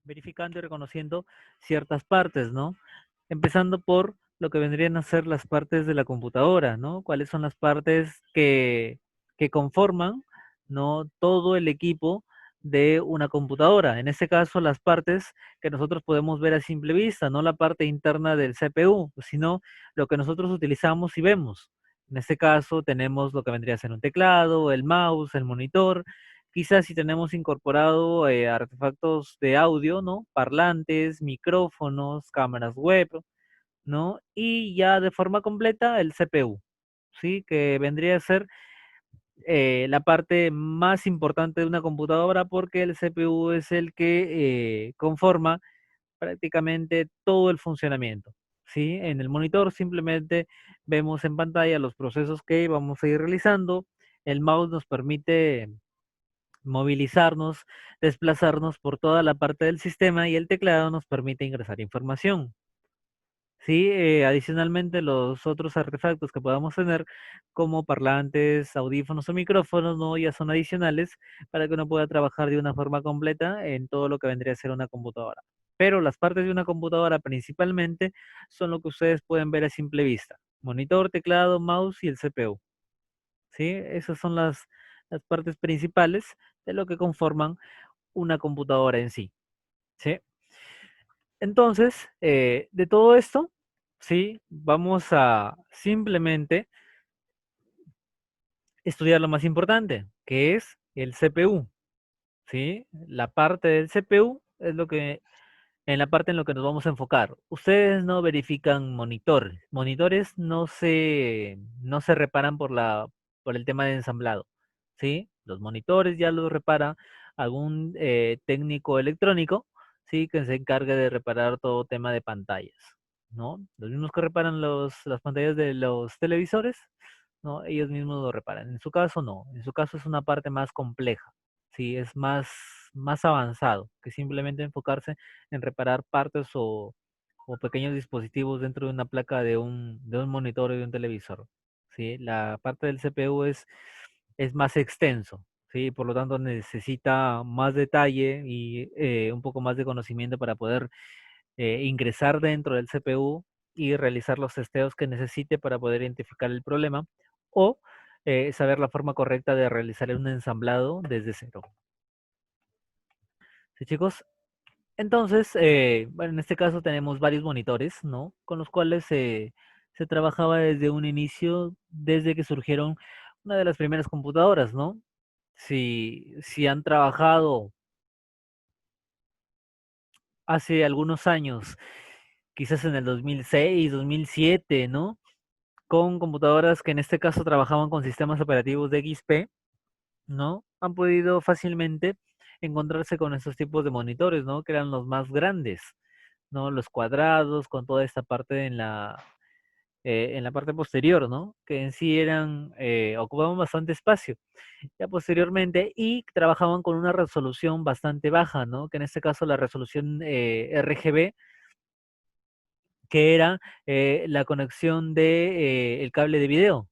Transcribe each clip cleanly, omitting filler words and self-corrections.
verificando y reconociendo ciertas partes, ¿no? Empezando por lo que vendrían a ser las partes de la computadora, ¿no? ¿Cuáles son las partes que conforman, ¿no? Todo el equipo de una computadora? En este caso, las partes que nosotros podemos ver a simple vista, no la parte interna del CPU, sino lo que nosotros utilizamos y vemos. En este caso, tenemos lo que vendría a ser un teclado, el mouse, el monitor. Quizás si tenemos incorporado artefactos de audio, ¿no? Parlantes, micrófonos, cámaras web, ¿no? Y ya de forma completa el CPU, ¿sí? Que vendría a ser la parte más importante de una computadora porque el CPU es el que conforma prácticamente todo el funcionamiento, ¿sí? En el monitor simplemente vemos en pantalla los procesos que vamos a ir realizando. El mouse nos permite movilizarnos, desplazarnos por toda la parte del sistema y el teclado nos permite ingresar información. Sí, adicionalmente los otros artefactos que podamos tener, como parlantes, audífonos o micrófonos, no ya son adicionales para que uno pueda trabajar de una forma completa en todo lo que vendría a ser una computadora. Pero las partes de una computadora principalmente son lo que ustedes pueden ver a simple vista: monitor, teclado, mouse y el CPU. ¿Sí? Esas son las partes principales de lo que conforman una computadora en sí. ¿Sí? Entonces, de todo esto, sí, vamos a simplemente estudiar lo más importante, que es el CPU, ¿sí? La parte del CPU es lo que, en la parte en lo que nos vamos a enfocar. Ustedes no verifican monitores. Monitores no se reparan por el tema de ensamblado, ¿sí? Los monitores ya los repara algún técnico electrónico, ¿sí? Que se encargue de reparar todo tema de pantallas, ¿no? Los mismos que reparan las pantallas de los televisores, ¿no? Ellos mismos lo reparan. En su caso, no. En su caso es una parte más compleja, ¿sí? Es más avanzado que simplemente enfocarse en reparar partes o pequeños dispositivos dentro de una placa de un monitor o de un televisor, ¿sí? La parte del CPU es más extenso, ¿sí? Por lo tanto, necesita más detalle y un poco más de conocimiento para poder ingresar dentro del CPU y realizar los testeos que necesite para poder identificar el problema o saber la forma correcta de realizar un ensamblado desde cero. ¿Sí, chicos? Entonces, bueno, en este caso tenemos varios monitores, ¿no? Con los cuales se trabajaba desde un inicio, desde que surgieron una de las primeras computadoras, ¿no? Si han trabajado hace algunos años, quizás en el 2006, 2007, ¿no? Con computadoras que en este caso trabajaban con sistemas operativos de XP, ¿no? Han podido fácilmente encontrarse con estos tipos de monitores, ¿no? Que eran los más grandes, ¿no? Los cuadrados con toda esta parte en la parte posterior, ¿no? Que en sí ocupaban bastante espacio. Ya posteriormente, y trabajaban con una resolución bastante baja, ¿no? Que en este caso la resolución RGB, que era la conexión de el cable de video,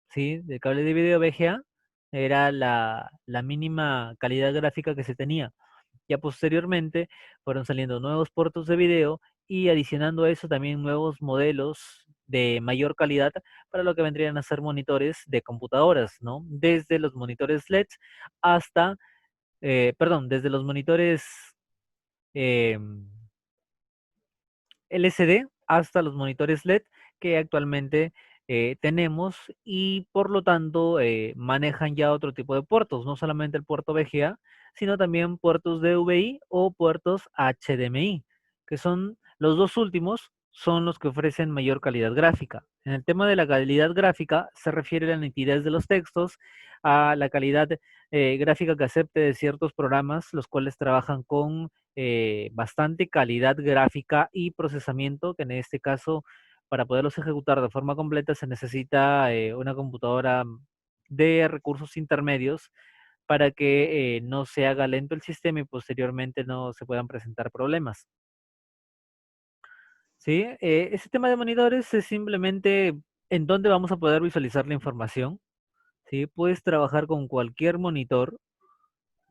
¿sí? Del cable de video VGA, era la mínima calidad gráfica que se tenía. Ya posteriormente fueron saliendo nuevos puertos de video y adicionando a eso también nuevos modelos de mayor calidad para lo que vendrían a ser monitores de computadoras, ¿no? Desde los monitores LEDs hasta, perdón, desde los monitores eh, LCD hasta los monitores LED que actualmente tenemos y por lo tanto manejan ya otro tipo de puertos, no solamente el puerto VGA, sino también puertos DVI o puertos HDMI, que son los dos últimos, son los que ofrecen mayor calidad gráfica. En el tema de la calidad gráfica se refiere a la nitidez de los textos, a la calidad gráfica que acepte de ciertos programas, los cuales trabajan con bastante calidad gráfica y procesamiento, que en este caso, para poderlos ejecutar de forma completa, se necesita una computadora de recursos intermedios para que no se haga lento el sistema y posteriormente no se puedan presentar problemas. ¿Sí? Ese tema de monitores es simplemente en dónde vamos a poder visualizar la información. ¿Sí? Puedes trabajar con cualquier monitor,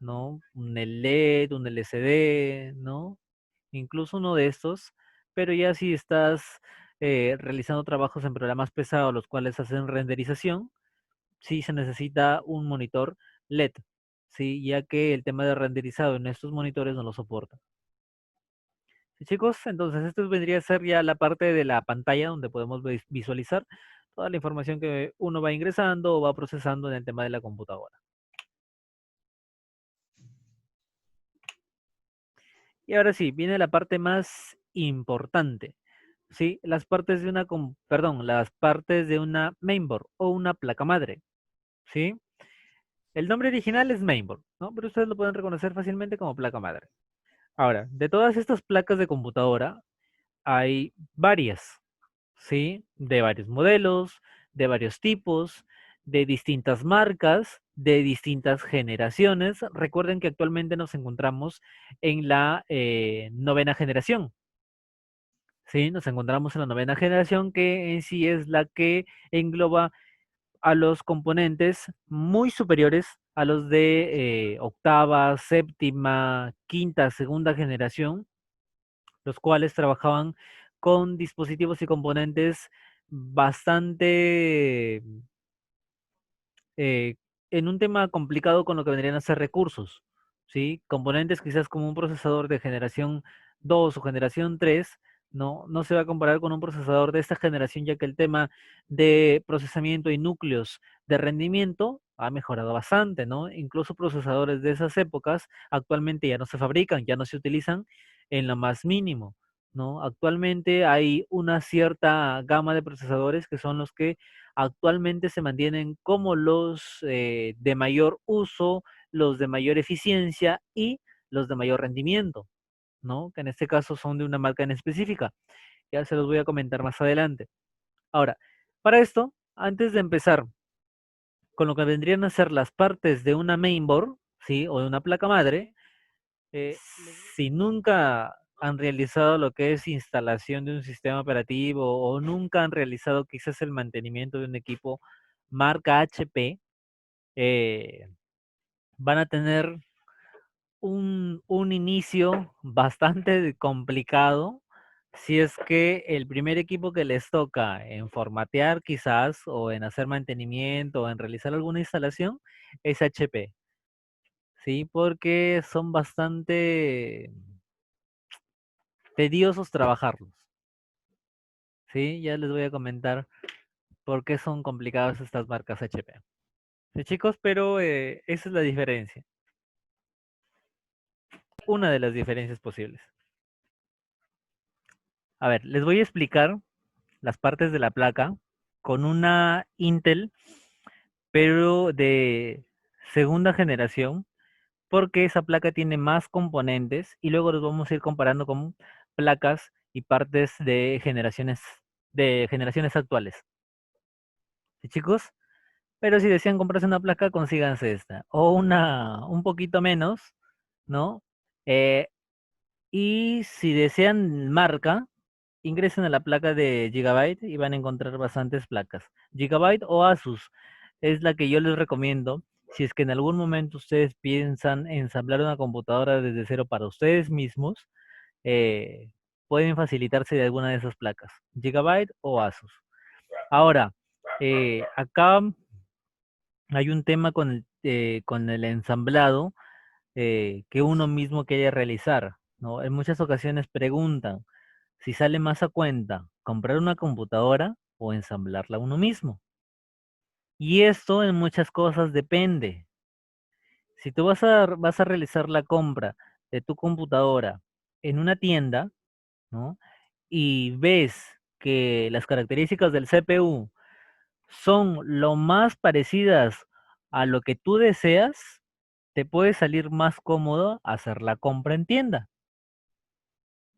¿no? Un LED, un LCD, ¿no? Incluso uno de estos, pero ya si estás realizando trabajos en programas pesados, los cuales hacen renderización, sí se necesita un monitor LED, ¿sí? Ya que el tema de renderizado en estos monitores no lo soporta. Sí, chicos, entonces esto vendría a ser ya la parte de la pantalla donde podemos visualizar toda la información que uno va ingresando o va procesando en el tema de la computadora. Y ahora sí, viene la parte más importante, ¿sí? Las partes de una, las partes de una mainboard o una placa madre, ¿sí? El nombre original es mainboard, ¿no? Pero ustedes lo pueden reconocer fácilmente como placa madre. Ahora, de todas estas placas de computadora, hay varias, ¿sí? De varios modelos, de varios tipos, de distintas marcas, de distintas generaciones. Recuerden que actualmente nos encontramos en la novena generación, ¿sí? Nos encontramos en la novena generación que en sí es la que engloba a los componentes muy superiores a los de octava, séptima, quinta, segunda generación, los cuales trabajaban con dispositivos y componentes bastante eh, en un tema complicado con lo que vendrían a ser recursos, ¿sí? Componentes quizás como un procesador de generación 2 o generación 3, no se va a comparar con un procesador de esta generación, ya que el tema de procesamiento y núcleos de rendimiento ha mejorado bastante, ¿no? Incluso procesadores de esas épocas actualmente ya no se fabrican, ya no se utilizan en lo más mínimo, ¿no? Actualmente hay una cierta gama de procesadores que son los que actualmente se mantienen como los de mayor uso, los de mayor eficiencia y los de mayor rendimiento, ¿no? Que en este caso son de una marca en específica. Ya se los voy a comentar más adelante. Ahora, para esto, antes de empezar con lo que vendrían a ser las partes de una mainboard, ¿sí? O de una placa madre, eh, si nunca han realizado lo que es instalación de un sistema operativo o nunca han realizado quizás el mantenimiento de un equipo marca HP, eh, van a tener un inicio bastante complicado si es que el primer equipo que les toca en formatear quizás o en hacer mantenimiento o en realizar alguna instalación es HP, ¿sí? Porque son bastante tediosos trabajarlos, ¿sí? Ya les voy a comentar por qué son complicadas estas marcas HP. Sí, chicos, pero esa es la diferencia, una de las diferencias posibles. A ver, les voy a explicar las partes de la placa con una Intel, pero de segunda generación, porque esa placa tiene más componentes y luego los vamos a ir comparando con placas y partes de generaciones actuales. ¿Sí, chicos? Pero si desean comprarse una placa, consíganse esta. O una un poquito menos, ¿no? Eh, y si desean marca, ingresen a la placa de Gigabyte y van a encontrar bastantes placas. Gigabyte o Asus es la que yo les recomiendo si es que en algún momento ustedes piensan ensamblar una computadora desde cero para ustedes mismos, eh, pueden facilitarse de alguna de esas placas, Gigabyte o Asus. Ahora, acá hay un tema con el ensamblado que uno mismo quiere realizar, ¿no? En muchas ocasiones preguntan si sale más a cuenta comprar una computadora o ensamblarla uno mismo. Y esto en muchas cosas depende. Si tú vas a realizar la compra de tu computadora en una tienda, ¿no? Y ves que las características del CPU son lo más parecidas a lo que tú deseas, te puede salir más cómodo hacer la compra en tienda,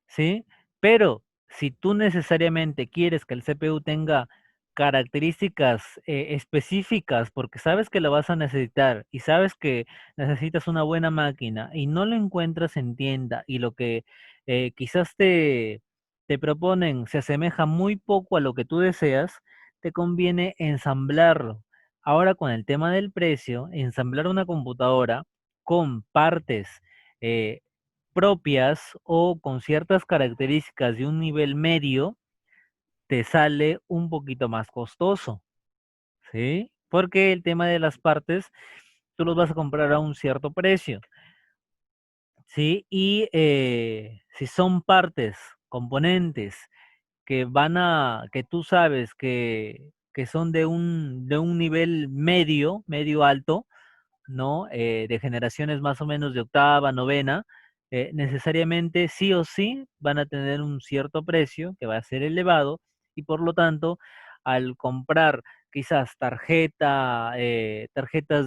¿sí? Pero si tú necesariamente quieres que el CPU tenga características específicas porque sabes que lo vas a necesitar y sabes que necesitas una buena máquina y no lo encuentras en tienda y lo que quizás te proponen se asemeja muy poco a lo que tú deseas, te conviene ensamblarlo. Ahora con el tema del precio, ensamblar una computadora con partes eh, propias o con ciertas características de un nivel medio, te sale un poquito más costoso, ¿sí? Porque el tema de las partes, tú los vas a comprar a un cierto precio, ¿sí? Y si son partes, componentes que tú sabes que son de un nivel medio, medio alto, ¿no? De generaciones más o menos de octava, novena, necesariamente sí o sí van a tener un cierto precio que va a ser elevado y por lo tanto, al comprar quizás tarjetas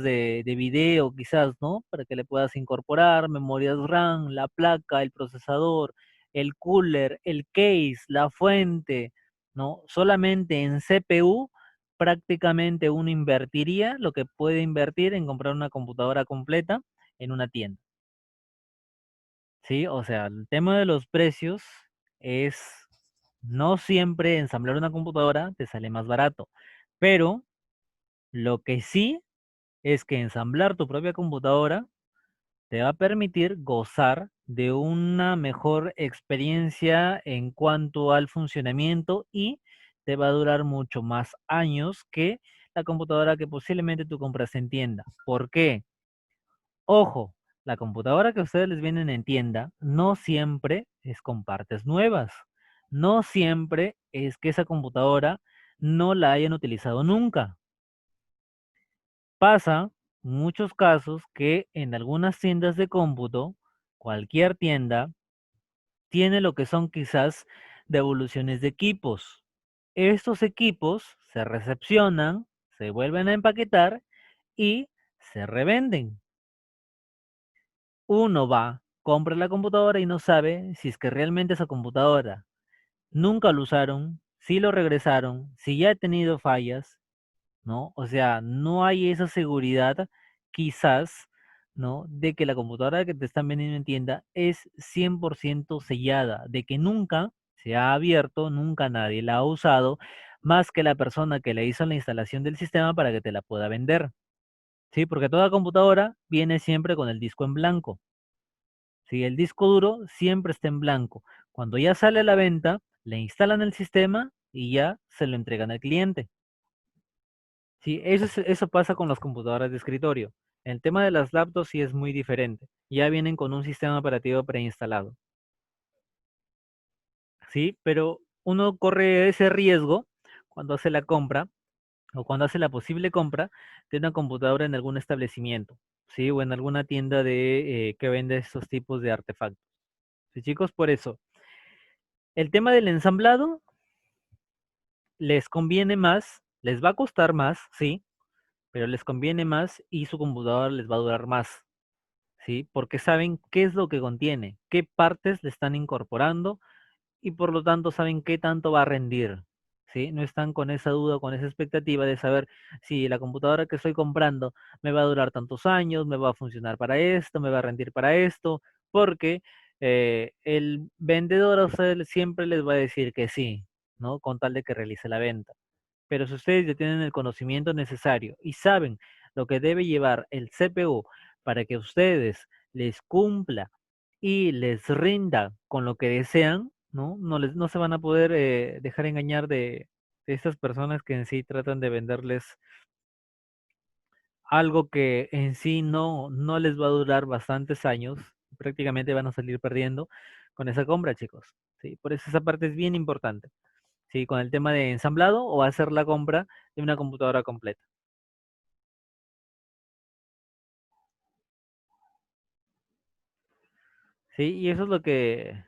de video, quizás, ¿no? Para que le puedas incorporar memorias RAM, la placa, el procesador, el cooler, el case, la fuente, ¿no? Solamente en CPU prácticamente uno invertiría lo que puede invertir en comprar una computadora completa en una tienda, ¿sí? O sea, el tema de los precios es no siempre ensamblar una computadora te sale más barato, pero lo que sí es que ensamblar tu propia computadora te va a permitir gozar de una mejor experiencia en cuanto al funcionamiento y te va a durar mucho más años que la computadora que posiblemente tú compras en tienda. ¿Por qué? Ojo, la computadora que a ustedes les vienen en tienda no siempre es con partes nuevas. No siempre es que esa computadora no la hayan utilizado nunca. Pasa en muchos casos que en algunas tiendas de cómputo, cualquier tienda, tiene lo que son quizás devoluciones de equipos. Estos equipos se recepcionan, se vuelven a empaquetar y se revenden. Uno va, compra la computadora y no sabe si es que realmente esa computadora nunca lo usaron, si lo regresaron, si ya ha tenido fallas, ¿no? O sea, no hay esa seguridad, quizás, ¿no? De que la computadora que te están vendiendo en tienda es 100% sellada, de que nunca se ha abierto, nunca nadie la ha usado, más que la persona que le hizo la instalación del sistema para que te la pueda vender, ¿sí? Porque toda computadora viene siempre con el disco en blanco, ¿sí? El disco duro siempre está en blanco. Cuando ya sale a la venta, le instalan el sistema y ya se lo entregan al cliente. Sí, eso pasa con las computadoras de escritorio. El tema de las laptops sí es muy diferente. Ya vienen con un sistema operativo preinstalado. Sí, pero uno corre ese riesgo cuando hace la compra o cuando hace la posible compra de una computadora en algún establecimiento, sí, o en alguna tienda que vende estos tipos de artefactos. Sí, chicos, por eso, el tema del ensamblado les conviene más, les va a costar más, sí, pero les conviene más y su computadora les va a durar más. ¿Sí? Porque saben qué es lo que contiene, qué partes le están incorporando y por lo tanto saben qué tanto va a rendir, ¿sí? No están con esa duda, con esa expectativa de saber si la computadora que estoy comprando me va a durar tantos años, me va a funcionar para esto, me va a rendir para esto, porque el vendedor a ustedes siempre les va a decir que sí, ¿no? Con tal de que realice la venta. Pero si ustedes ya tienen el conocimiento necesario y saben lo que debe llevar el CPU para que ustedes les cumpla y les rinda con lo que desean, ¿no? No se van a poder dejar engañar de estas personas que en sí tratan de venderles algo que en sí no les va a durar bastantes años, prácticamente van a salir perdiendo con esa compra, chicos. ¿Sí? Por eso esa parte es bien importante. ¿Sí? Con el tema de ensamblado o hacer la compra de una computadora completa. Sí, y eso es lo que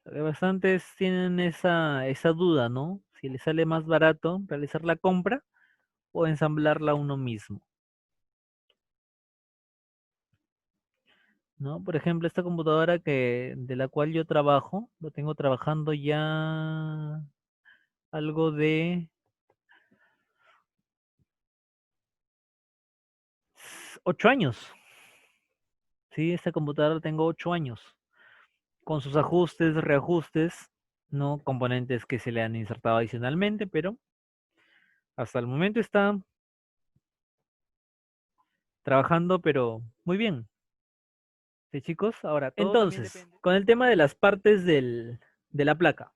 bastantes tienen esa duda, ¿no? Si les sale más barato realizar la compra o ensamblarla uno mismo, ¿no? Por ejemplo, esta computadora de la cual yo trabajo, lo tengo trabajando ya algo de 8 años. Sí, esta computadora la tengo 8 años, con sus ajustes, reajustes, no componentes que se le han insertado adicionalmente, pero hasta el momento está trabajando, pero muy bien. ¿Sí, chicos? Ahora, entonces, con el tema de las partes de la placa,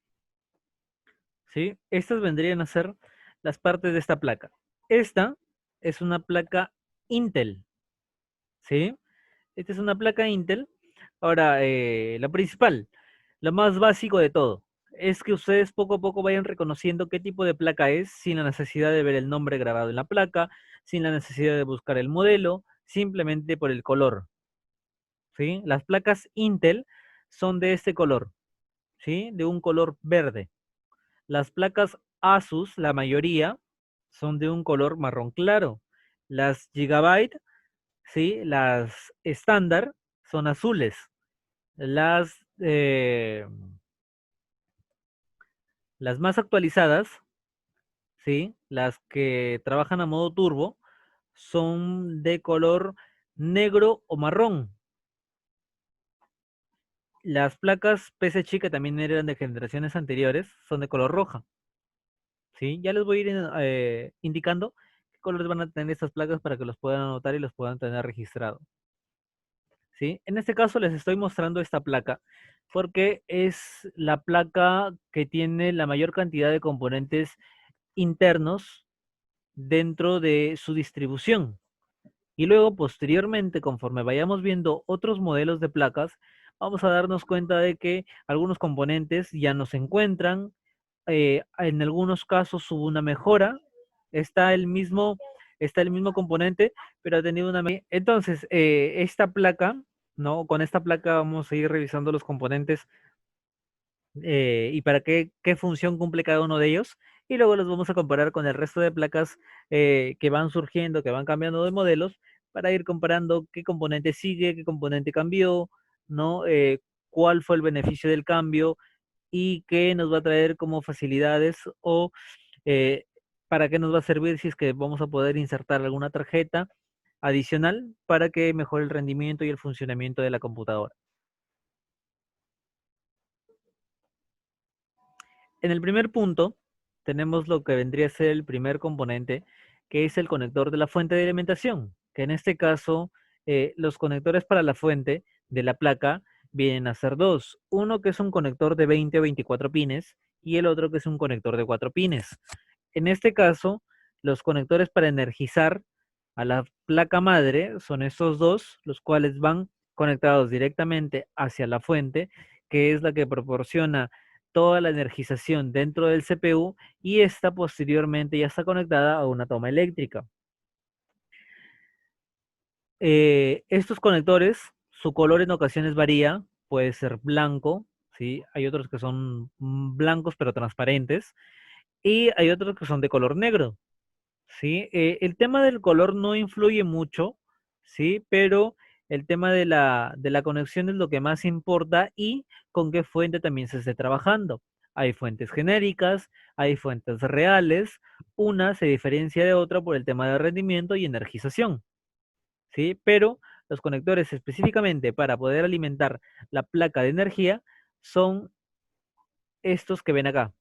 ¿sí? Estas vendrían a ser las partes de esta placa. Esta es una placa Intel, ¿sí? Esta es una placa Intel. Ahora, lo principal, lo más básico de todo, es que ustedes poco a poco vayan reconociendo qué tipo de placa es, sin la necesidad de ver el nombre grabado en la placa, sin la necesidad de buscar el modelo, simplemente por el color, ¿sí? Las placas Intel son de este color, ¿sí? De un color verde. Las placas Asus, la mayoría, son de un color marrón claro. Las Gigabyte, ¿sí? Las estándar son azules. Las, las más actualizadas, ¿sí? Las que trabajan a modo turbo, son de color negro o marrón. Las placas PCC, que también eran de generaciones anteriores, son de color roja, ¿sí? Ya les voy a ir indicando qué colores van a tener estas placas para que los puedan anotar y los puedan tener registrado, ¿sí? En este caso les estoy mostrando esta placa porque es la placa que tiene la mayor cantidad de componentes internos dentro de su distribución. Y luego, posteriormente, conforme vayamos viendo otros modelos de placas, vamos a darnos cuenta de que algunos componentes ya no se encuentran. En algunos casos hubo una mejora. Está el mismo, está el mismo componente, pero ha tenido una... Entonces, esta placa, ¿no? Con esta placa vamos a ir revisando los componentes y para qué función cumple cada uno de ellos. Y luego los vamos a comparar con el resto de placas que van surgiendo, que van cambiando de modelos, para ir comparando qué componente sigue, qué componente cambió, ¿no? Cuál fue el beneficio del cambio y qué nos va a traer como facilidades o eh, para qué nos va a servir si es que vamos a poder insertar alguna tarjeta adicional para que mejore el rendimiento y el funcionamiento de la computadora. En el primer punto, tenemos lo que vendría a ser el primer componente, que es el conector de la fuente de alimentación, que en este caso, los conectores para la fuente de la placa vienen a ser dos. Uno que es un conector de 20 o 24 pines y el otro que es un conector de 4 pines. En este caso, los conectores para energizar a la placa madre son estos dos, los cuales van conectados directamente hacia la fuente, que es la que proporciona toda la energización dentro del CPU y esta posteriormente ya está conectada a una toma eléctrica. Estos conectores, su color en ocasiones varía, puede ser blanco, ¿sí? Hay otros que son blancos pero transparentes y hay otros que son de color negro, ¿sí? El tema del color no influye mucho, ¿sí? Pero el tema de la conexión es lo que más importa y con qué fuente también se esté trabajando. Hay fuentes genéricas, hay fuentes reales, una se diferencia de otra por el tema de rendimiento y energización, ¿sí? Pero los conectores específicamente para poder alimentar la placa de energía son estos que ven acá,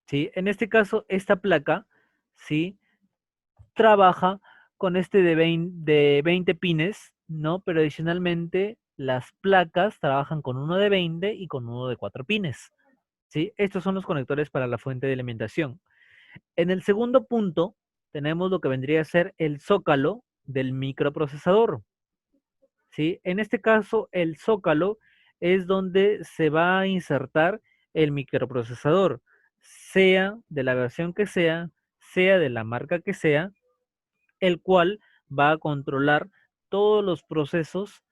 ¿sí? En este caso, esta placa, ¿sí? Trabaja con este de 20 pines, ¿no? Pero adicionalmente las placas trabajan con uno de 20 y con uno de 4 pines, ¿sí? Estos son los conectores para la fuente de alimentación. En el segundo punto tenemos lo que vendría a ser el zócalo del microprocesador, ¿sí? En este caso, el zócalo es donde se va a insertar el microprocesador, sea de la versión que sea de la marca que sea, el cual va a controlar todos los procesos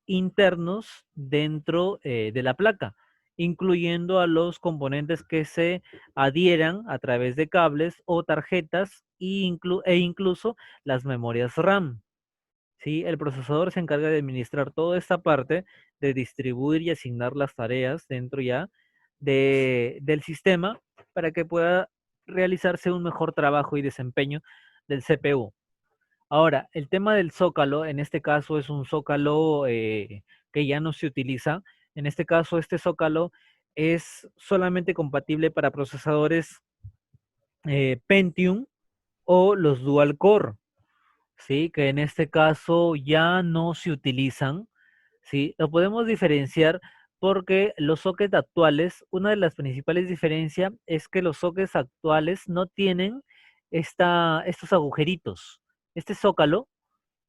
internos dentro de la placa, incluyendo a los componentes que se adhieran a través de cables o tarjetas e incluso las memorias RAM. ¿Sí? El procesador se encarga de administrar toda esta parte, de distribuir y asignar las tareas dentro ya del sistema para que pueda realizarse un mejor trabajo y desempeño del CPU. Ahora, el tema del zócalo, en este caso es un zócalo que ya no se utiliza. En este caso, este zócalo es solamente compatible para procesadores Pentium o los dual core, ¿sí? Que en este caso ya no se utilizan, ¿sí? Lo podemos diferenciar porque los sockets actuales, una de las principales diferencias es que los sockets actuales no tienen estos agujeritos. Este zócalo,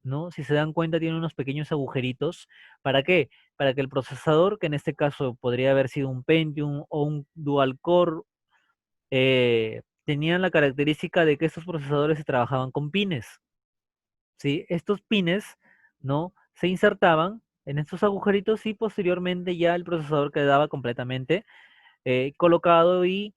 ¿no? Si se dan cuenta, tiene unos pequeños agujeritos. ¿Para qué? Para que el procesador, que en este caso podría haber sido un Pentium o un Dual Core, tenían la característica de que estos procesadores se trabajaban con pines. ¿Sí? Estos pines, ¿no? Se insertaban en estos agujeritos y posteriormente ya el procesador quedaba completamente colocado y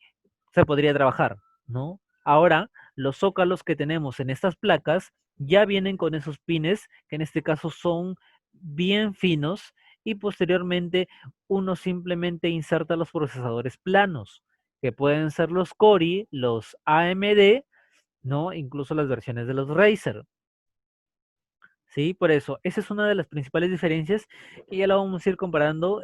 se podría trabajar, ¿no? Ahora, los zócalos que tenemos en estas placas ya vienen con esos pines, que en este caso son bien finos, y posteriormente uno simplemente inserta los procesadores planos, que pueden ser los Core, los AMD, ¿no? Incluso las versiones de los Razer. Sí, por eso, esa es una de las principales diferencias y ya la vamos a ir comparando,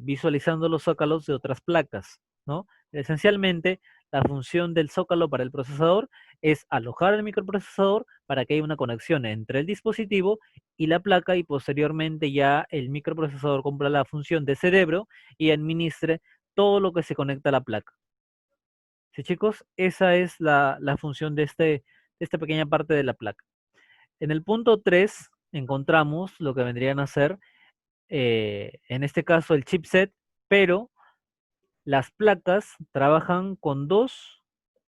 visualizando los zócalos de otras placas, ¿no? Esencialmente, la función del zócalo para el procesador es alojar el microprocesador para que haya una conexión entre el dispositivo y la placa y posteriormente ya el microprocesador cumpla la función de cerebro y administre todo lo que se conecta a la placa. Sí, chicos, esa es la función de esta pequeña parte de la placa. En el punto 3 encontramos lo que vendrían a ser, en este caso, el chipset, pero las placas trabajan con dos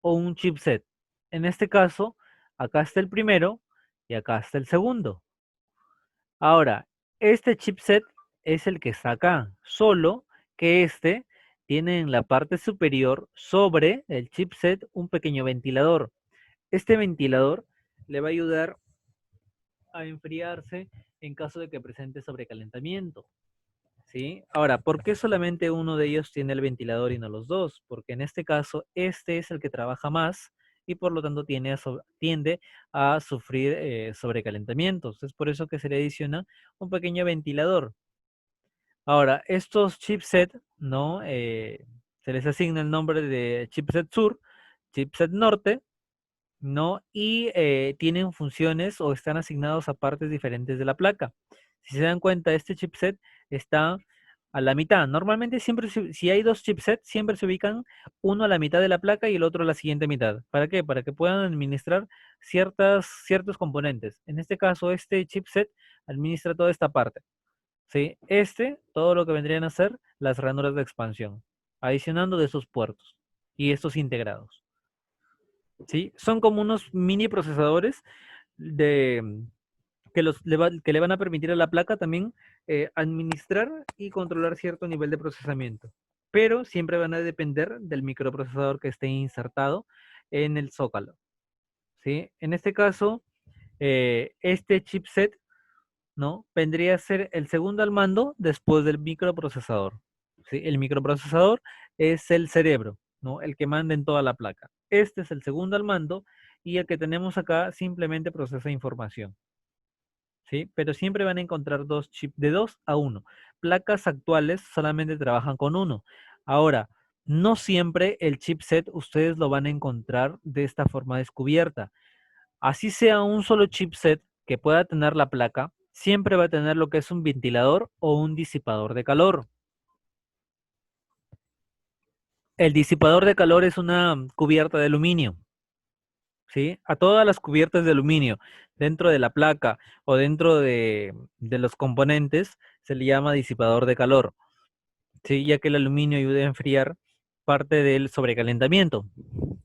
o un chipset. En este caso, acá está el primero y acá está el segundo. Ahora, este chipset es el que está acá, solo que este tiene en la parte superior sobre el chipset un pequeño ventilador. Este ventilador le va a ayudar a enfriarse en caso de que presente sobrecalentamiento. ¿Sí? Ahora, ¿por qué solamente uno de ellos tiene el ventilador y no los dos? Porque en este caso, este es el que trabaja más y por lo tanto tiende a sufrir sobrecalentamientos. Es por eso que se le adiciona un pequeño ventilador. Ahora, estos chipset, ¿no? Se les asigna el nombre de chipset sur, chipset norte, ¿no? Y tienen funciones o están asignados a partes diferentes de la placa. Si se dan cuenta, este chipset está a la mitad. Normalmente siempre, si hay dos chipsets, siempre se ubican uno a la mitad de la placa y el otro a la siguiente mitad. ¿Para qué? Para que puedan administrar ciertos componentes. En este caso, este chipset administra toda esta parte. ¿Sí? Todo lo que vendrían a ser las ranuras de expansión, adicionando de esos puertos y estos integrados. ¿Sí? Son como unos mini procesadores de, que le van a permitir a la placa también administrar y controlar cierto nivel de procesamiento. Pero siempre van a depender del microprocesador que esté insertado en el zócalo. ¿Sí? En este caso, este chipset, ¿no? Vendría a ser el segundo al mando después del microprocesador. ¿Sí? El microprocesador es el cerebro, ¿no? El que manda en toda la placa. Este es el segundo al mando y el que tenemos acá simplemente procesa información. ¿Sí? Pero siempre van a encontrar dos chips de 2 a 1. Placas actuales solamente trabajan con uno. Ahora, no siempre el chipset ustedes lo van a encontrar de esta forma descubierta. Así sea un solo chipset que pueda tener la placa, siempre va a tener lo que es un ventilador o un disipador de calor. El disipador de calor es una cubierta de aluminio, ¿sí? A todas las cubiertas de aluminio dentro de la placa o dentro de los componentes se le llama disipador de calor, ¿sí? Ya que el aluminio ayuda a enfriar parte del sobrecalentamiento,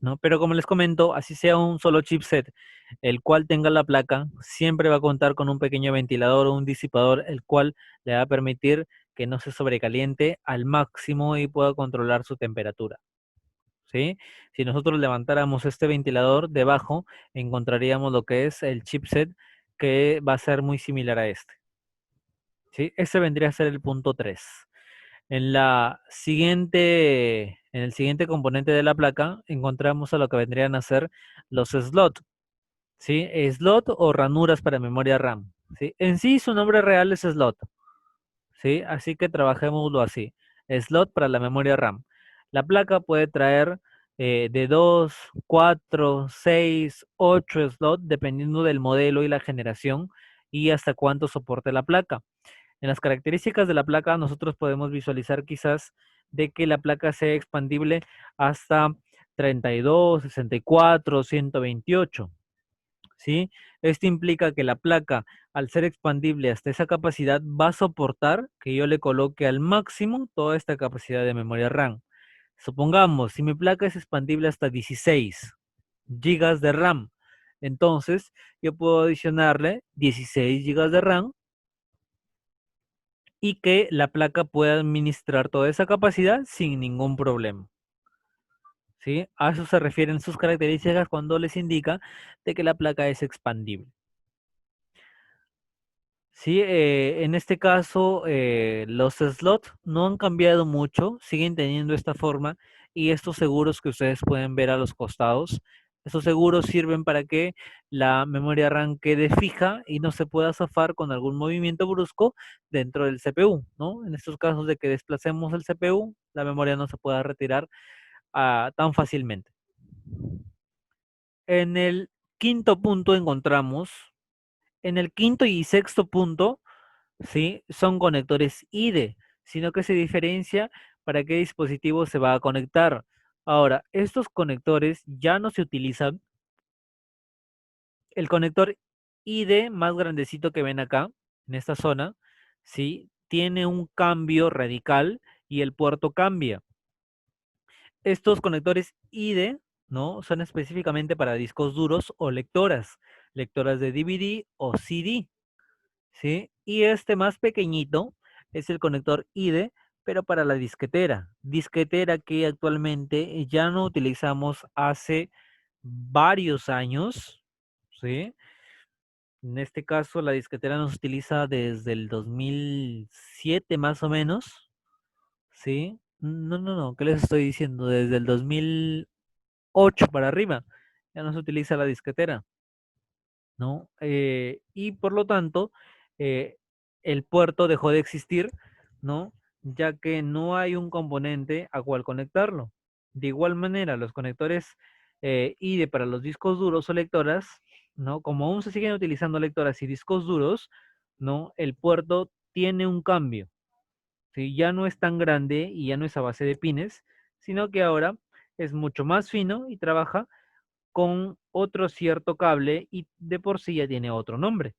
¿no? Pero como les comento, así sea un solo chipset, el cual tenga la placa, siempre va a contar con un pequeño ventilador o un disipador, el cual le va a permitir que no se sobrecaliente al máximo y pueda controlar su temperatura. ¿Sí? Si nosotros levantáramos este ventilador debajo, encontraríamos lo que es el chipset que va a ser muy similar a este. ¿Sí? Ese vendría a ser el punto 3. En el siguiente componente de la placa encontramos a lo que vendrían a ser los slots, ¿sí? Slot o ranuras para memoria RAM, ¿sí? En sí su nombre real es slot, ¿sí? Así que trabajémoslo así. Slot para la memoria RAM. La placa puede traer de 2, 4, 6, 8 slots dependiendo del modelo y la generación y hasta cuánto soporte la placa. En las características de la placa nosotros podemos visualizar quizás de que la placa sea expandible hasta 32, 64, 128. ¿Sí? Esto implica que la placa, al ser expandible hasta esa capacidad, va a soportar que yo le coloque al máximo toda esta capacidad de memoria RAM. Supongamos, si mi placa es expandible hasta 16 gigas de RAM, entonces yo puedo adicionarle 16 gigas de RAM y que la placa pueda administrar toda esa capacidad sin ningún problema. ¿Sí? A eso se refieren sus características cuando les indica de que la placa es expandible. Sí, en este caso los slots no han cambiado mucho, siguen teniendo esta forma y estos seguros que ustedes pueden ver a los costados, estos seguros sirven para que la memoria RAM quede fija y no se pueda zafar con algún movimiento brusco dentro del CPU, ¿no? En estos casos de que desplacemos el CPU, la memoria no se pueda retirar tan fácilmente. En el quinto punto encontramos, en el quinto y sexto punto, ¿sí? Son conectores IDE, sino que se diferencia para qué dispositivo se va a conectar. Ahora, estos conectores ya no se utilizan. El conector IDE más grandecito que ven acá, en esta zona, ¿sí? Tiene un cambio radical y el puerto cambia. Estos conectores IDE, ¿no? Son específicamente para discos duros o lectoras, lectoras de DVD o CD. ¿Sí? Y este más pequeñito es el conector IDE, pero para la disquetera que actualmente ya no utilizamos hace varios años, ¿sí? En este caso la disquetera nos utiliza desde el 2007 más o menos, ¿sí? No, ¿qué les estoy diciendo? Desde el 2008 para arriba ya no se utiliza la disquetera. ¿No? Y por lo tanto, eh, el puerto dejó de existir, ¿no? Ya que no hay un componente a cual conectarlo. De igual manera, los conectores IDE para los discos duros o lectoras, ¿no? Como aún se siguen utilizando lectoras y discos duros, ¿no? El puerto tiene un cambio, ¿sí? Ya no es tan grande y ya no es a base de pines, sino que ahora es mucho más fino y trabaja con otro cierto cable y de por sí ya tiene otro nombre,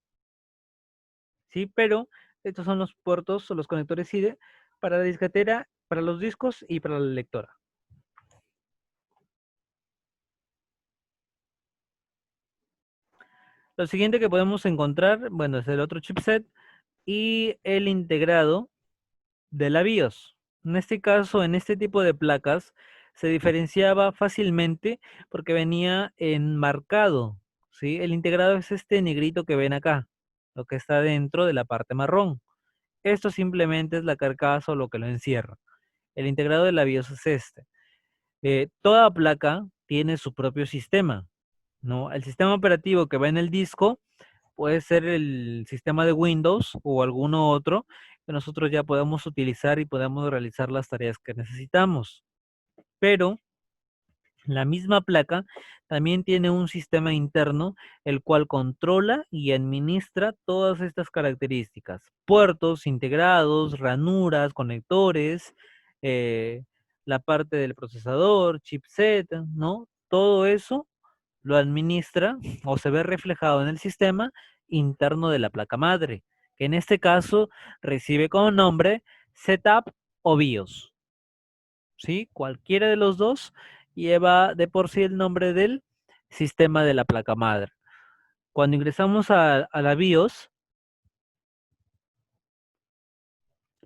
¿sí? Pero estos son los puertos o los conectores IDE para la disquetera, para los discos y para la lectora. Lo siguiente que podemos encontrar, bueno, es el otro chipset y el integrado de la BIOS. En este caso, en este tipo de placas, se diferenciaba fácilmente porque venía enmarcado, ¿sí? El integrado es este negrito que ven acá, lo que está dentro de la parte marrón. Esto simplemente es la carcasa o lo que lo encierra. El integrado de la BIOS es este. Toda placa tiene su propio sistema, ¿no? El sistema operativo que va en el disco puede ser el sistema de Windows o alguno otro que nosotros ya podamos utilizar y podamos realizar las tareas que necesitamos. Pero la misma placa también tiene un sistema interno el cual controla y administra todas estas características. Puertos integrados, ranuras, conectores, eh, la parte del procesador, chipset, ¿no? Todo eso lo administra o se ve reflejado en el sistema interno de la placa madre, que en este caso recibe como nombre Setup o BIOS. ¿Sí? Cualquiera de los dos lleva de por sí el nombre del sistema de la placa madre. Cuando ingresamos a la BIOS,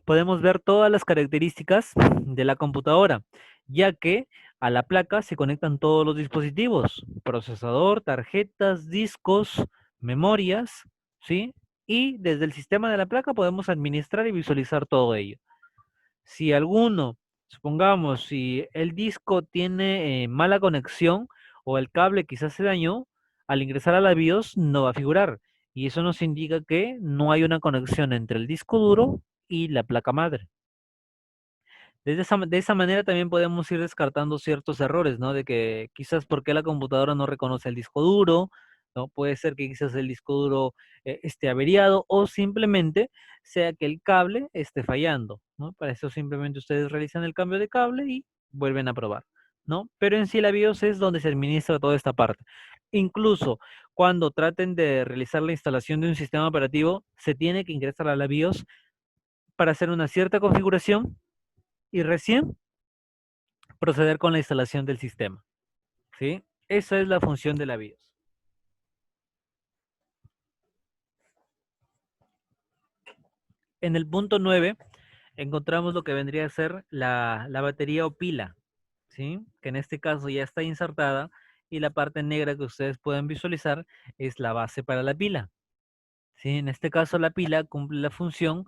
podemos ver todas las características de la computadora, ya que a la placa se conectan todos los dispositivos, procesador, tarjetas, discos, memorias, ¿sí? Y desde el sistema de la placa podemos administrar y visualizar todo ello. Si alguno, supongamos, si el disco tiene mala conexión o el cable quizás se dañó, al ingresar a la BIOS no va a figurar. Y eso nos indica que no hay una conexión entre el disco duro y la placa madre. De esa manera también podemos ir descartando ciertos errores, ¿no? De que quizás porque la computadora no reconoce el disco duro, ¿no? Puede ser que quizás el disco duro esté averiado o simplemente sea que el cable esté fallando, ¿no? Para eso simplemente ustedes realizan el cambio de cable y vuelven a probar, ¿no? Pero en sí la BIOS es donde se administra toda esta parte. Incluso cuando traten de realizar la instalación de un sistema operativo, se tiene que ingresar a la BIOS para hacer una cierta configuración y recién proceder con la instalación del sistema, ¿sí? Esa es la función de la BIOS. En el punto 9 encontramos lo que vendría a ser la batería o pila, ¿sí? Que en este caso ya está insertada y la parte negra que ustedes pueden visualizar es la base para la pila, ¿sí? En este caso la pila cumple la función,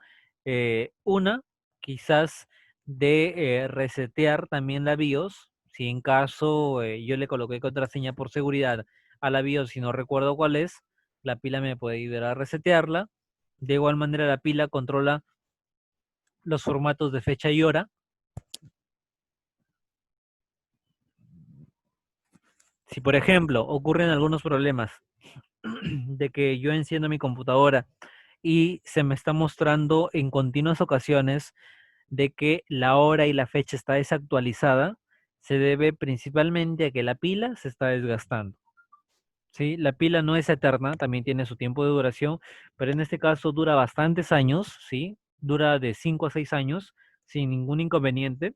una, quizás de resetear también la BIOS, si en caso yo le coloqué contraseña por seguridad a la BIOS y no recuerdo cuál es, la pila me puede ayudar a resetearla. De igual manera la pila controla los formatos de fecha y hora. Si por ejemplo ocurren algunos problemas de que yo enciendo mi computadora y se me está mostrando en continuas ocasiones de que la hora y la fecha está desactualizada, se debe principalmente a que la pila se está desgastando. ¿Sí? La pila no es eterna, también tiene su tiempo de duración, pero en este caso dura bastantes años, ¿sí? Dura de 5 a 6 años sin ningún inconveniente.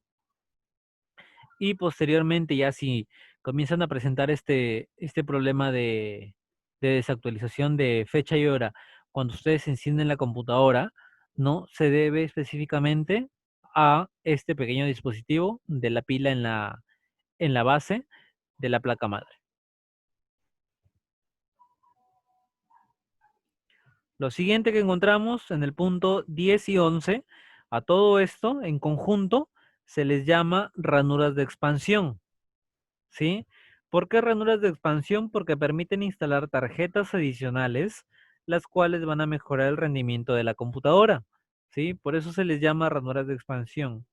Y posteriormente ya si comienzan a presentar este problema de desactualización de fecha y hora cuando ustedes encienden la computadora, no se debe específicamente a este pequeño dispositivo de la pila en la base de la placa madre. Lo siguiente que encontramos en el punto 10 y 11, a todo esto en conjunto se les llama ranuras de expansión. ¿Sí? ¿Por qué ranuras de expansión? Porque permiten instalar tarjetas adicionales, las cuales van a mejorar el rendimiento de la computadora, ¿sí? Por eso se les llama ranuras de expansión.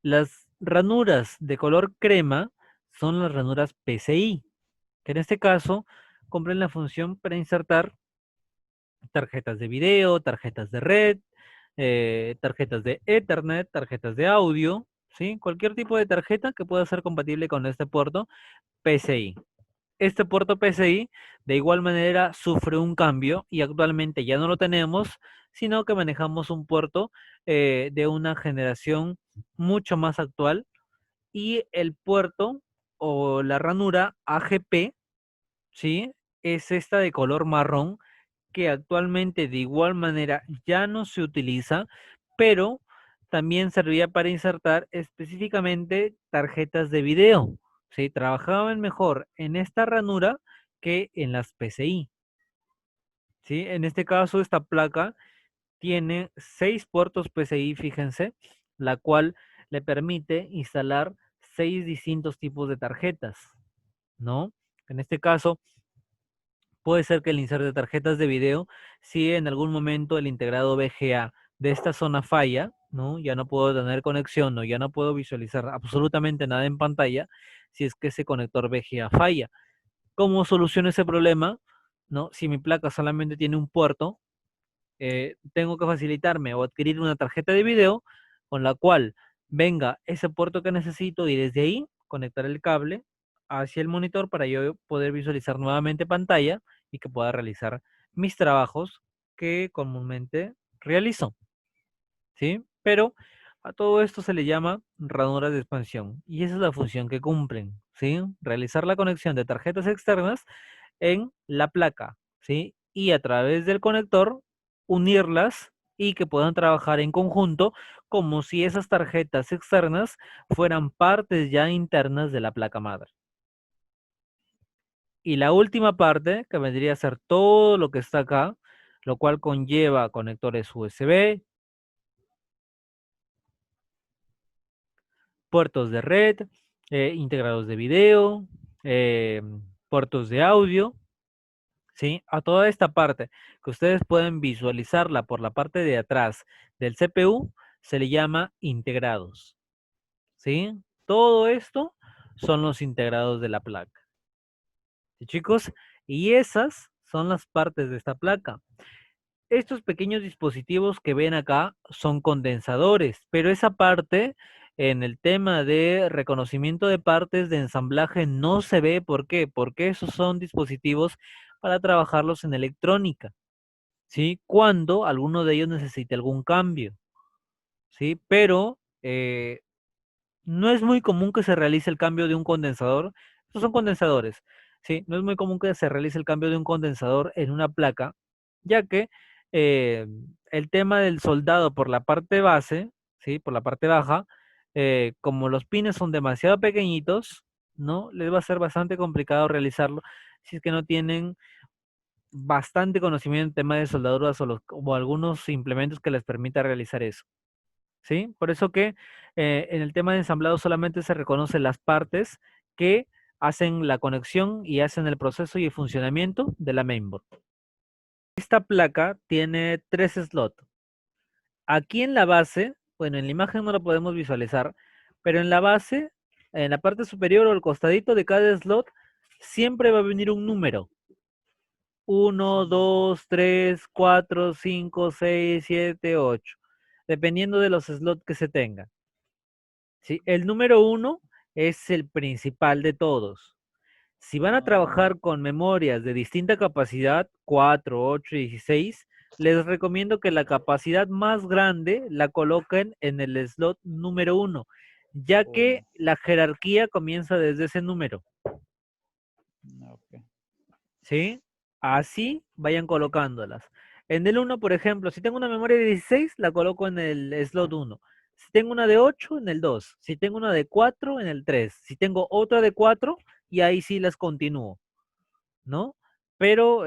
Las ranuras de color crema son las ranuras PCI, que en este caso cumplen la función para insertar tarjetas de video, tarjetas de red, tarjetas de Ethernet, tarjetas de audio, ¿sí? Cualquier tipo de tarjeta que pueda ser compatible con este puerto PCI. Este puerto PCI de igual manera sufre un cambio y actualmente ya no lo tenemos, sino que manejamos un puerto de una generación mucho más actual y el puerto o la ranura AGP, ¿sí? Es esta de color marrón que actualmente de igual manera ya no se utiliza, pero también servía para insertar específicamente tarjetas de video. ¿Sí? Trabajaban mejor en esta ranura que en las PCI. ¿Sí? En este caso, esta placa tiene 6 puertos PCI, fíjense, la cual le permite instalar 6 distintos tipos de tarjetas, ¿no? En este caso, puede ser que el insert de tarjetas de video, si en algún momento el integrado VGA de esta zona falla, ¿no? Ya no puedo tener conexión o ya no puedo visualizar absolutamente nada en pantalla si es que ese conector VGA falla. ¿Cómo soluciono ese problema? ¿No? Si mi placa solamente tiene un puerto, tengo que facilitarme o adquirir una tarjeta de video con la cual venga ese puerto que necesito y desde ahí conectar el cable hacia el monitor para yo poder visualizar nuevamente pantalla y que pueda realizar mis trabajos que comúnmente realizo, ¿sí? Pero a todo esto se le llama ranuras de expansión y esa es la función que cumplen, ¿sí? Realizar la conexión de tarjetas externas en la placa, ¿sí? Y a través del conector unirlas y que puedan trabajar en conjunto como si esas tarjetas externas fueran partes ya internas de la placa madre. Y la última parte, que vendría a ser todo lo que está acá, lo cual conlleva conectores USB, puertos de red, integrados de video, eh, puertos de audio, ¿sí? A toda esta parte que ustedes pueden visualizarla por la parte de atrás del CPU, se le llama integrados, ¿sí? Todo esto son los integrados de la placa. ¿Sí, chicos? Y esas son las partes de esta placa. Estos pequeños dispositivos que ven acá son condensadores, pero esa parte en el tema de reconocimiento de partes de ensamblaje no se ve. ¿Por qué? Porque esos son dispositivos para trabajarlos en electrónica, ¿sí? Cuando alguno de ellos necesite algún cambio, ¿sí? Pero no es muy común que se realice el cambio de un condensador. Estos son condensadores, ¿sí? No es muy común que se realice el cambio de un condensador en una placa, ya que eh, el tema del soldado por la parte base, ¿sí? Por la parte baja, como los pines son demasiado pequeñitos, ¿no? Les va a ser bastante complicado realizarlo si es que no tienen bastante conocimiento en tema de soldaduras o algunos implementos que les permita realizar eso. ¿Sí? Por eso que en el tema de ensamblado solamente se reconocen las partes que hacen la conexión y hacen el proceso y el funcionamiento de la mainboard. Esta placa tiene 3 slots. Aquí en la base, bueno, en la imagen no lo podemos visualizar, pero en la base, en la parte superior o al costadito de cada slot, siempre va a venir un número. 1, 2, 3, 4, 5, 6, 7, 8, dependiendo de los slots que se tengan. ¿Sí? El número 1 es el principal de todos. Si van a trabajar con memorias de distinta capacidad, 4, 8 y 16, les recomiendo que la capacidad más grande la coloquen en el slot número 1, ya que la jerarquía comienza desde ese número. Ok. ¿Sí? Así vayan colocándolas. En el 1, por ejemplo, si tengo una memoria de 16, la coloco en el slot 1. Si tengo una de 8, en el 2. Si tengo una de 4, en el 3. Si tengo otra de 4, y ahí sí las continúo, ¿no? Pero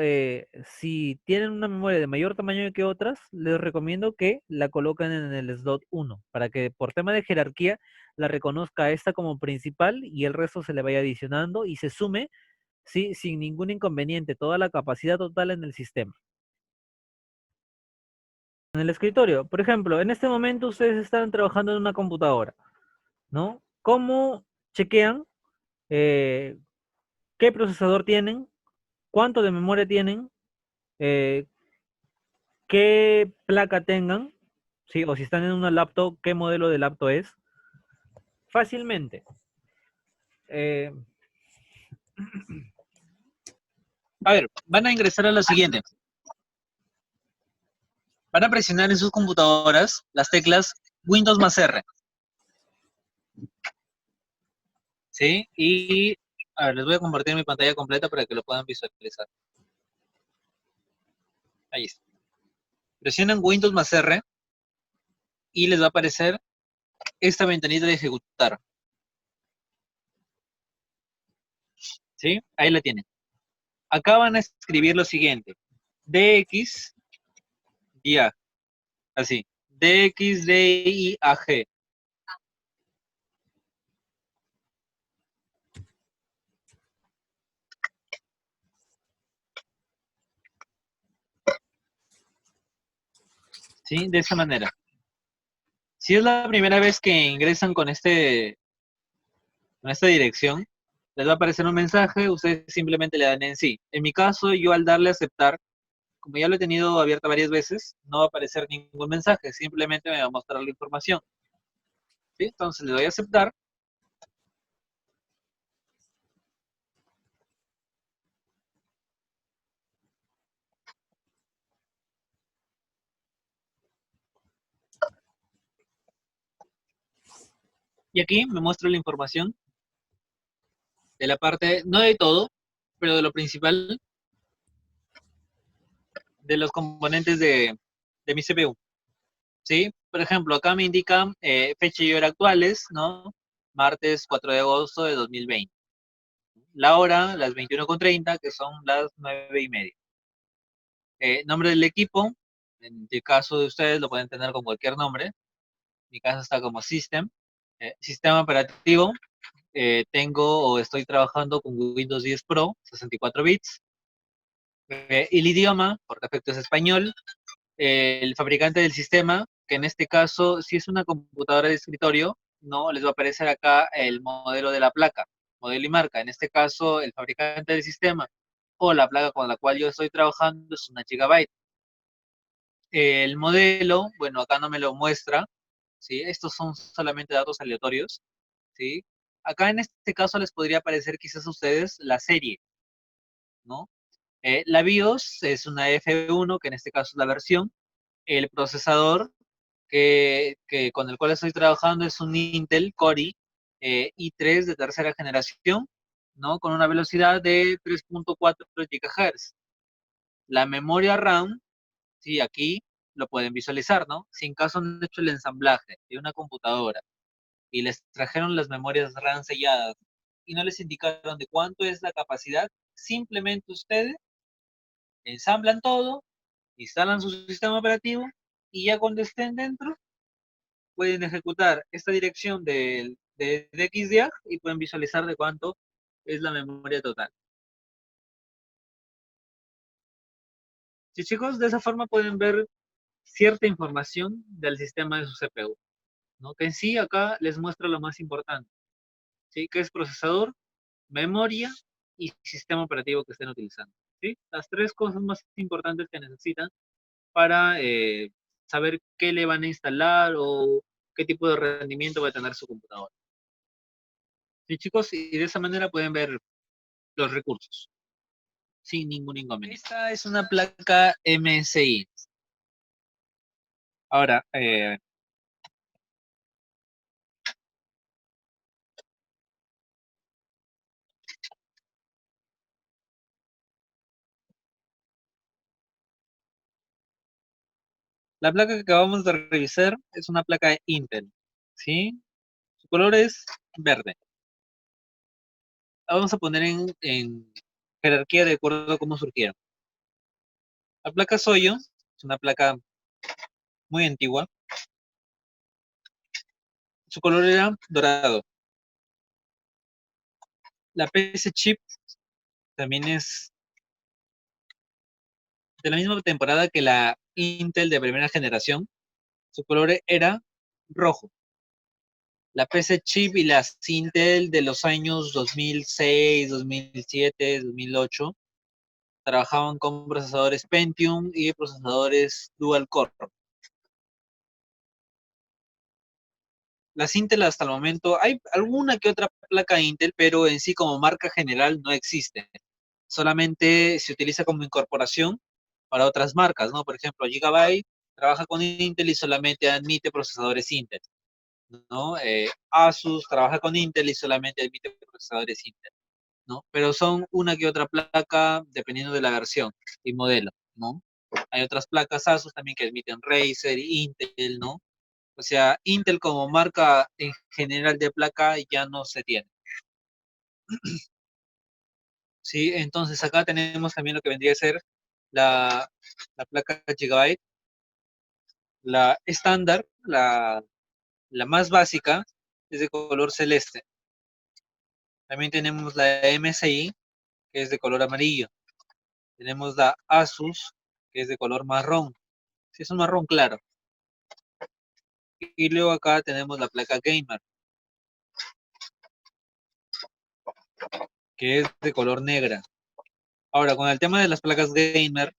si tienen una memoria de mayor tamaño que otras, les recomiendo que la coloquen en el slot 1, para que por tema de jerarquía la reconozca esta como principal y el resto se le vaya adicionando y se sume, ¿sí? Sin ningún inconveniente, toda la capacidad total en el sistema. En el escritorio, por ejemplo, en este momento ustedes están trabajando en una computadora, ¿no? ¿Cómo chequean qué procesador tienen, cuánto de memoria tienen, eh, qué placa tengan, ¿sí? O si están en una laptop, qué modelo de laptop es? Fácilmente. A ver, van a ingresar a la siguiente. Van a presionar en sus computadoras las teclas Windows más R. ¿Sí? Y a ver, les voy a compartir mi pantalla completa para que lo puedan visualizar. Ahí está. Presionan Windows más R y les va a aparecer esta ventanita de ejecutar. ¿Sí? Ahí la tienen. Acá van a escribir lo siguiente. DX, ya, así. DXDIAG. ¿Sí? De esa manera. Si es la primera vez que ingresan con esta dirección, les va a aparecer un mensaje, ustedes simplemente le dan en sí. En mi caso, yo al darle a aceptar, como ya lo he tenido abierta varias veces, no va a aparecer ningún mensaje, simplemente me va a mostrar la información. ¿Sí? Entonces le doy a aceptar. Y aquí me muestra la información de la parte, no de todo, pero de lo principal, de los componentes de mi CPU. ¿Sí? Por ejemplo, acá me indican fecha y hora actuales, ¿no? Martes 4 de agosto de 2020. La hora, las 21:30, que son las 9:30. Nombre del equipo, en el caso de ustedes lo pueden tener con cualquier nombre. En mi caso está como System. Sistema operativo, tengo o estoy trabajando con Windows 10 Pro, 64 bits. El idioma, por defecto es español. El fabricante del sistema, que en este caso, si es una computadora de escritorio, no les va a aparecer acá el modelo de la placa, modelo y marca. En este caso, el fabricante del sistema o la placa con la cual yo estoy trabajando es una gigabyte. El modelo, bueno, acá no me lo muestra, ¿sí? Estos son solamente datos aleatorios, ¿sí? Acá en este caso les podría aparecer quizás a ustedes la serie, ¿no? La BIOS es una F1, que en este caso es la versión. El procesador con el cual estoy trabajando es un Intel Core i3 de tercera generación, ¿no? Con una velocidad de 3.4 GHz. La memoria RAM, sí, aquí lo pueden visualizar, ¿no? Si en caso han hecho el ensamblaje de una computadora y les trajeron las memorias RAM selladas y no les indicaron de cuánto es la capacidad, simplemente ustedes ensamblan todo, instalan su sistema operativo y ya cuando estén dentro pueden ejecutar esta dirección de XDIAG y pueden visualizar de cuánto es la memoria total. Sí, chicos, de esa forma pueden ver cierta información del sistema de su CPU, ¿no? Que en sí acá les muestra lo más importante, ¿sí? Que es procesador, memoria y sistema operativo que estén utilizando, ¿sí? Las tres cosas más importantes que necesitan para saber qué le van a instalar o qué tipo de rendimiento va a tener su computadora. Sí, chicos, y de esa manera pueden ver los recursos sin ningún inconveniente. Esta es una placa MSI. Ahora, la placa que acabamos de revisar es una placa Intel, ¿sí? Su color es verde. La vamos a poner en jerarquía de acuerdo a cómo surgieron. La placa Soyo es una placa muy antigua. Su color era dorado. La PC Chip también es de la misma temporada que la Intel de primera generación. Su color era rojo. La PC Chip y las Intel de los años 2006, 2007, 2008 trabajaban con procesadores Pentium y procesadores Dual Core. Las Intel hasta el momento, hay alguna que otra placa Intel, pero en sí como marca general no existe. Solamente se utiliza como incorporación para otras marcas, ¿no? Por ejemplo, Gigabyte trabaja con Intel y solamente admite procesadores Intel, ¿no? Asus trabaja con Intel y solamente admite procesadores Intel, ¿no? Pero son una que otra placa dependiendo de la versión y modelo, ¿no? Hay otras placas Asus también que admiten Razer, Intel, ¿no? O sea, Intel como marca en general de placa ya no se tiene. Sí, entonces acá tenemos también lo que vendría a ser la, la placa Gigabyte, la estándar, la más básica, es de color celeste. También tenemos la MSI, que es de color amarillo. Tenemos la Asus, que es de color marrón. Sí, es un marrón claro. Y luego acá tenemos la placa Gamer, que es de color negra. Ahora, con el tema de las placas Gamer,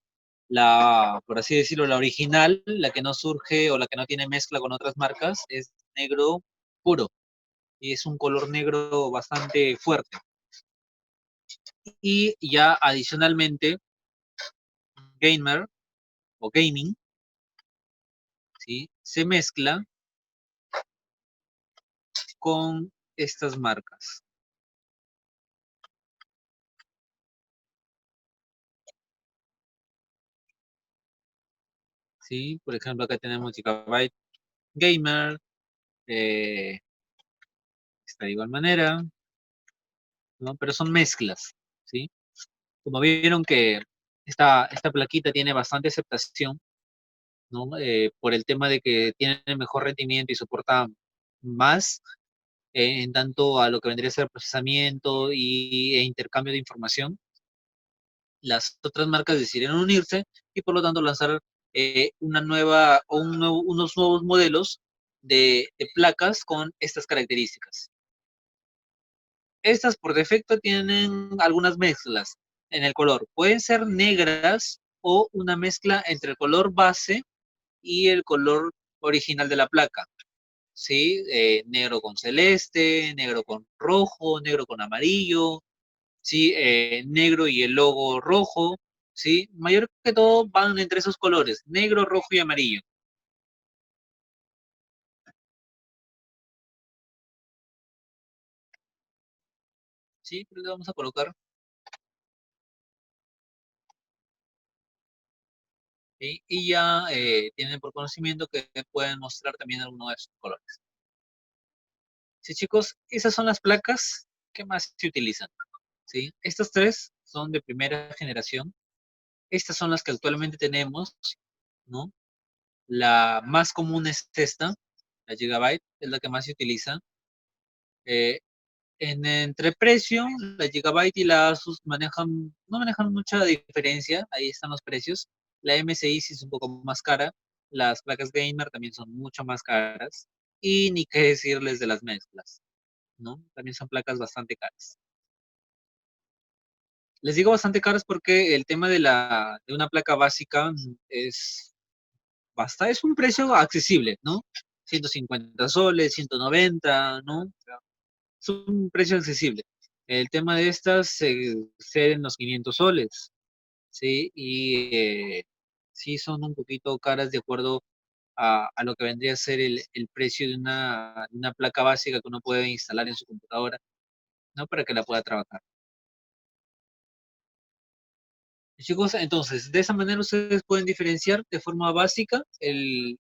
por así decirlo, la original, la que no surge o la que no tiene mezcla con otras marcas, es negro puro. Y es un color negro bastante fuerte. Y ya adicionalmente, Gamer o Gaming, ¿sí? Se mezcla con estas marcas. ¿Sí? Por ejemplo, acá tenemos Gigabyte Gamer, está de igual manera, ¿no? Pero son mezclas, ¿sí? Como vieron que esta plaquita tiene bastante aceptación, ¿no? Por el tema de que tiene mejor rendimiento y soporta más en tanto a lo que vendría a ser procesamiento e intercambio de información. Las otras marcas decidieron unirse y por lo tanto lanzar una nueva o unos nuevos modelos de placas con estas características. Estas por defecto tienen algunas mezclas. en el color. Pueden ser negras o una mezcla entre el color base y el color original de la placa. ¿Sí? Negro con celeste, negro con rojo, negro con amarillo, ¿sí? Negro y el logo rojo, ¿sí? Mayor que todo van entre esos colores, negro, rojo y amarillo. ¿Sí? Le vamos a colocar. ¿Sí? Y ya tienen por conocimiento que pueden mostrar también alguno de esos colores. Sí, chicos, esas son las placas que más se utilizan. ¿Sí? Estas tres son de primera generación. Estas son las que actualmente tenemos, ¿no? La más común es esta, la Gigabyte, es la que más se utiliza. Eh, entre precio, la Gigabyte y la Asus no manejan mucha diferencia, ahí están los precios. La MSI sí es un poco más cara, las placas gamer también son mucho más caras, y ni qué decirles de las mezclas, ¿no? También son placas bastante caras. Les digo bastante caras porque el tema de una placa básica es un precio accesible, ¿no? 150 soles, 190, ¿no? Es un precio accesible. El tema de estas se en los 500 soles, ¿sí? Y sí son un poquito caras de acuerdo a lo que vendría a ser el precio de una placa básica que uno puede instalar en su computadora, ¿no? Para que la pueda trabajar. Chicos, entonces, de esa manera ustedes pueden diferenciar de forma básica el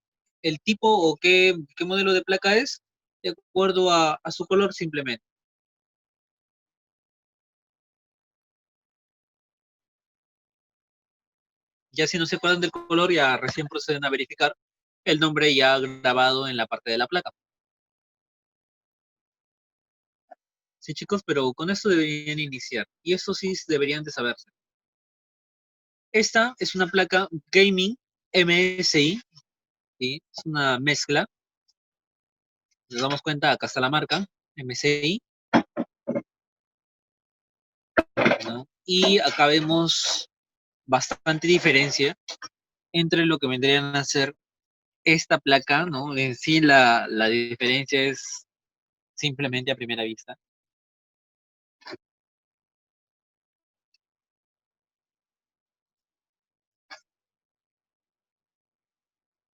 tipo o qué modelo de placa es, de acuerdo a su color simplemente. Ya si no se acuerdan del color, ya recién proceden a verificar el nombre ya grabado en la parte de la placa. Sí, chicos, pero con esto deberían iniciar. Y esto sí deberían de saberse. Esta es una placa Gaming MSI, ¿sí? Es una mezcla. Nos damos cuenta, acá está la marca, MSI, ¿no? Y acá vemos bastante diferencia entre lo que vendrían a ser esta placa, ¿no? En sí la diferencia es simplemente a primera vista.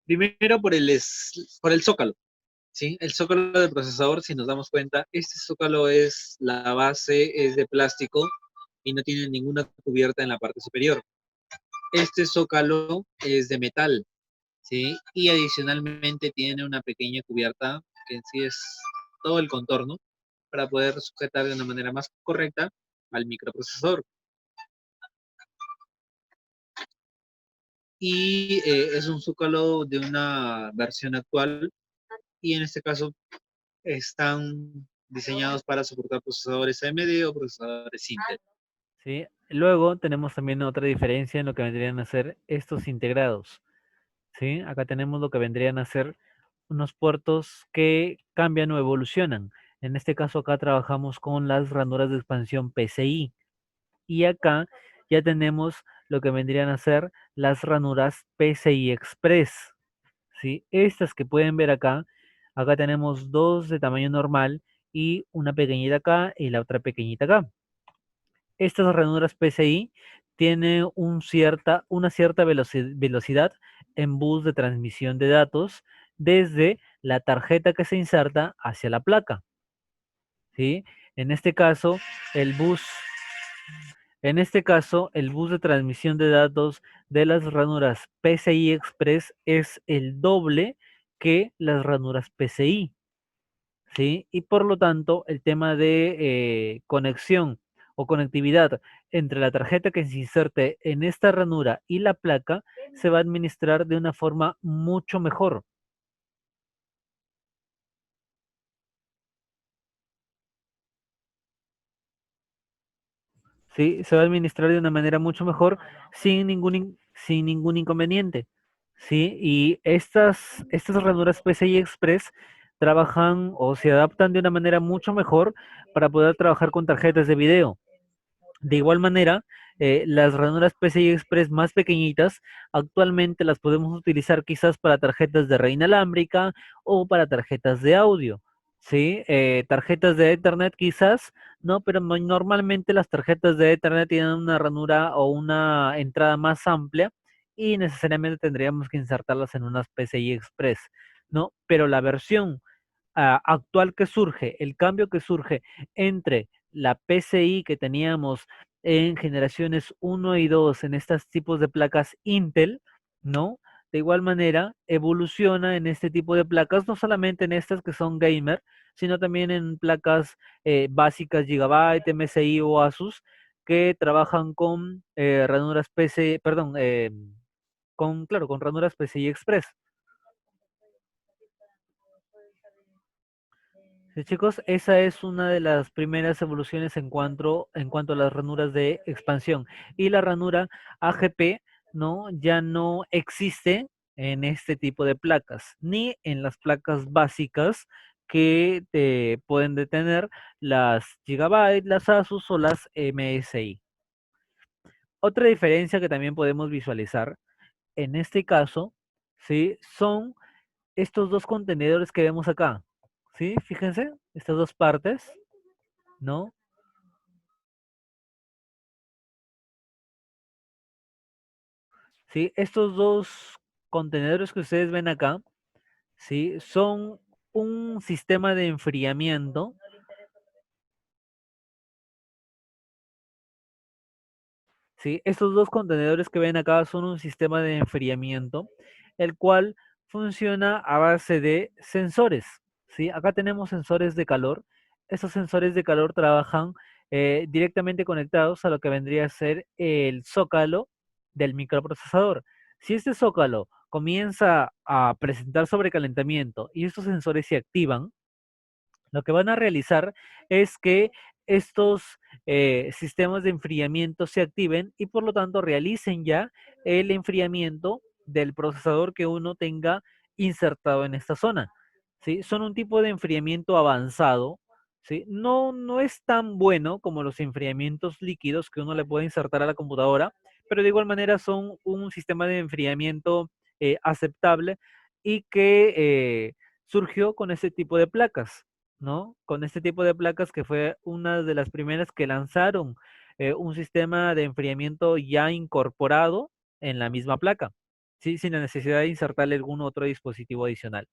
Primero por el zócalo, ¿sí? El zócalo del procesador, si nos damos cuenta, este zócalo la base es de plástico y no tiene ninguna cubierta en la parte superior. Este zócalo es de metal, ¿sí? Y adicionalmente tiene una pequeña cubierta que en sí es todo el contorno para poder sujetar de una manera más correcta al microprocesador. Y es un zócalo de una versión actual y en este caso están diseñados para soportar procesadores AMD o procesadores Intel. ¿Sí? Luego tenemos también otra diferencia en lo que vendrían a ser estos integrados. ¿Sí? Acá tenemos lo que vendrían a ser unos puertos que cambian o evolucionan. En este caso acá trabajamos con las ranuras de expansión PCI y acá ya tenemos lo que vendrían a ser las ranuras PCI Express. ¿Sí? Estas que pueden ver acá, acá tenemos dos de tamaño normal y una pequeñita acá y la otra pequeñita acá. Estas ranuras PCI tienen una cierta velocidad en bus de transmisión de datos desde la tarjeta que se inserta hacia la placa. ¿Sí? En este caso, el bus, el bus de transmisión de datos de las ranuras PCI Express es el doble que las ranuras PCI. ¿Sí? Y por lo tanto, el tema de conexión o conectividad entre la tarjeta que se inserte en esta ranura y la placa se va a administrar de una forma mucho mejor. ¿Sí? Se va a administrar de una manera mucho mejor sin ningún inconveniente. ¿Sí? Y estas ranuras PCI Express trabajan o se adaptan de una manera mucho mejor para poder trabajar con tarjetas de video. De igual manera, las ranuras PCI Express más pequeñitas, actualmente las podemos utilizar quizás para tarjetas de red inalámbrica o para tarjetas de audio. ¿Sí? Tarjetas de Ethernet quizás, no, pero normalmente las tarjetas de Ethernet tienen una ranura o una entrada más amplia y necesariamente tendríamos que insertarlas en unas PCI Express, ¿no? Pero la versión actual que surge, el cambio que surge entre la PCI que teníamos en generaciones 1 y 2 en estos tipos de placas Intel, ¿no? De igual manera, evoluciona en este tipo de placas, no solamente en estas que son gamer, sino también en placas básicas Gigabyte, MSI o Asus, que trabajan con ranuras PC, perdón, claro, con ranuras PCI Express. Sí, chicos, esa es una de las primeras evoluciones en cuanto a las ranuras de expansión. Y la ranura AGP, ¿no? Ya no existe en este tipo de placas, ni en las placas básicas que te pueden detener las Gigabyte, las Asus o las MSI. Otra diferencia que también podemos visualizar en este caso, ¿sí? Son estos dos contenedores que vemos acá, ¿sí? Fíjense, estas dos partes, ¿no? ¿Sí? Estos dos contenedores que ustedes ven acá, ¿sí? Son un sistema de enfriamiento. ¿Sí? Estos dos contenedores que ven acá son un sistema de enfriamiento, el cual funciona a base de sensores, ¿sí? Acá tenemos sensores de calor. Estos sensores de calor trabajan directamente conectados a lo que vendría a ser el zócalo del microprocesador. Si este zócalo comienza a presentar sobrecalentamiento y estos sensores se activan, lo que van a realizar es que estos sistemas de enfriamiento se activen y por lo tanto realicen ya el enfriamiento del procesador que uno tenga insertado en esta zona. ¿Sí? Son un tipo de enfriamiento avanzado. ¿Sí? No, no es tan bueno como los enfriamientos líquidos que uno le puede insertar a la computadora, pero de igual manera son un sistema de enfriamiento aceptable y que surgió con ese tipo de placas. ¿No? Con este tipo de placas que fue una de las primeras que lanzaron un sistema de enfriamiento ya incorporado en la misma placa, ¿sí? Sin la necesidad de insertarle algún otro dispositivo adicional.